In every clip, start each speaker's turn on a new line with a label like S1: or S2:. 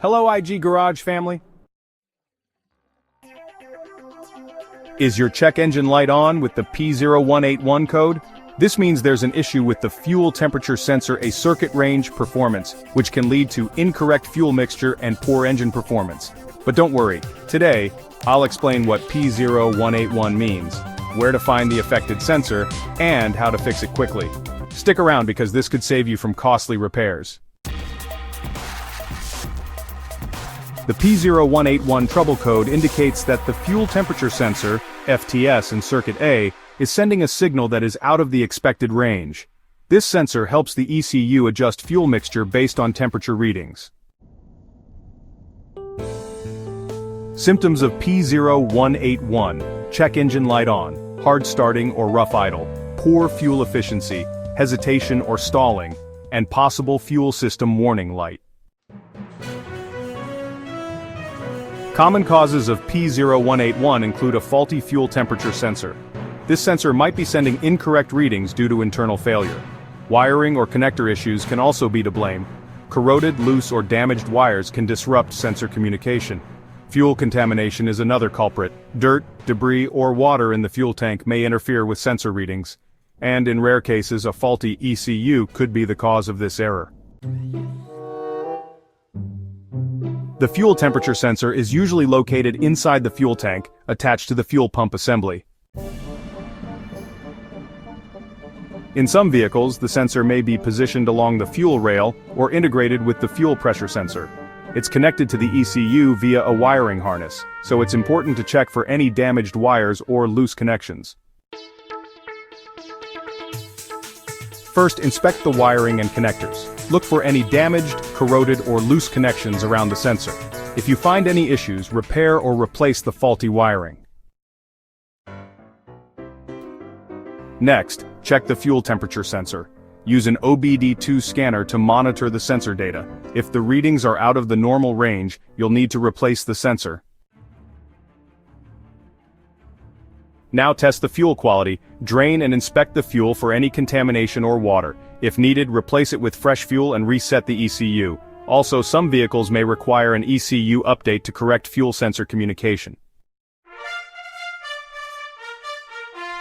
S1: Hello IG Garage family. Is your check engine light on with the P0181 code? This means there's an issue with the fuel temperature sensor, a circuit range performance, which can lead to incorrect fuel mixture and poor engine performance. But don't worry, today, I'll explain what P0181 means, where to find the affected sensor, and how to fix it quickly. Stick around because this could save you from costly repairs. The P0181 trouble code indicates that the fuel temperature sensor, FTS in circuit A, is sending a signal that is out of the expected range. This sensor helps the ECU adjust fuel mixture based on temperature readings. Symptoms of P0181: check engine light on, hard starting or rough idle, poor fuel efficiency, hesitation or stalling, and possible fuel system warning light. Common causes of P0181 include a faulty fuel temperature sensor. This sensor might be sending incorrect readings due to internal failure. Wiring or connector issues can also be to blame. Corroded, loose, or damaged wires can disrupt sensor communication. Fuel contamination is another culprit. Dirt, debris, or water in the fuel tank may interfere with sensor readings. And in rare cases, a faulty ECU could be the cause of this error. The fuel temperature sensor is usually located inside the fuel tank, attached to the fuel pump assembly. In some vehicles, the sensor may be positioned along the fuel rail or integrated with the fuel pressure sensor. It's connected to the ECU via a wiring harness, so it's important to check for any damaged wires or loose connections. First, inspect the wiring and connectors. Look for any damaged, corroded, or loose connections around the sensor. If you find any issues, repair or replace the faulty wiring. Next, check the fuel temperature sensor. Use an obd2 scanner to monitor the sensor data. If the readings are out of the normal range, you'll need to replace the sensor. Now test the fuel quality. Drain and inspect the fuel for any contamination or water. If needed, replace it with fresh fuel and reset the ECU. Also, some vehicles may require an ECU update to correct fuel sensor communication.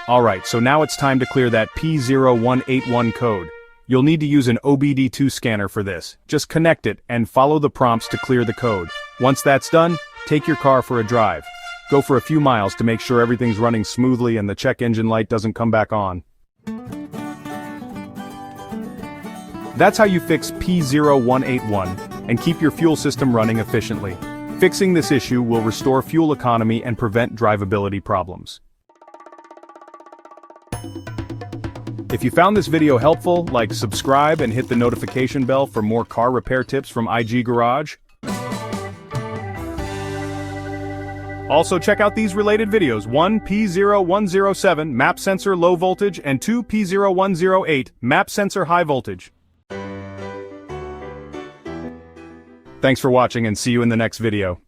S1: Alright, so now it's time to clear that P0181 code. You'll need to use an obd2 scanner for this. Just connect it and follow the prompts to clear the code. Once that's done, take your car for a drive. Go for a few miles to make sure everything's running smoothly and the check engine light doesn't come back on. That's how you fix P0181 and keep your fuel system running efficiently. Fixing this issue will restore fuel economy and prevent drivability problems. If you found this video helpful, like, subscribe, and hit the notification bell for more car repair tips from IG Garage. Also check out these related videos: 1 P0107 map sensor low voltage and 2 P0108 map sensor high voltage. Thanks for watching and see you in the next video.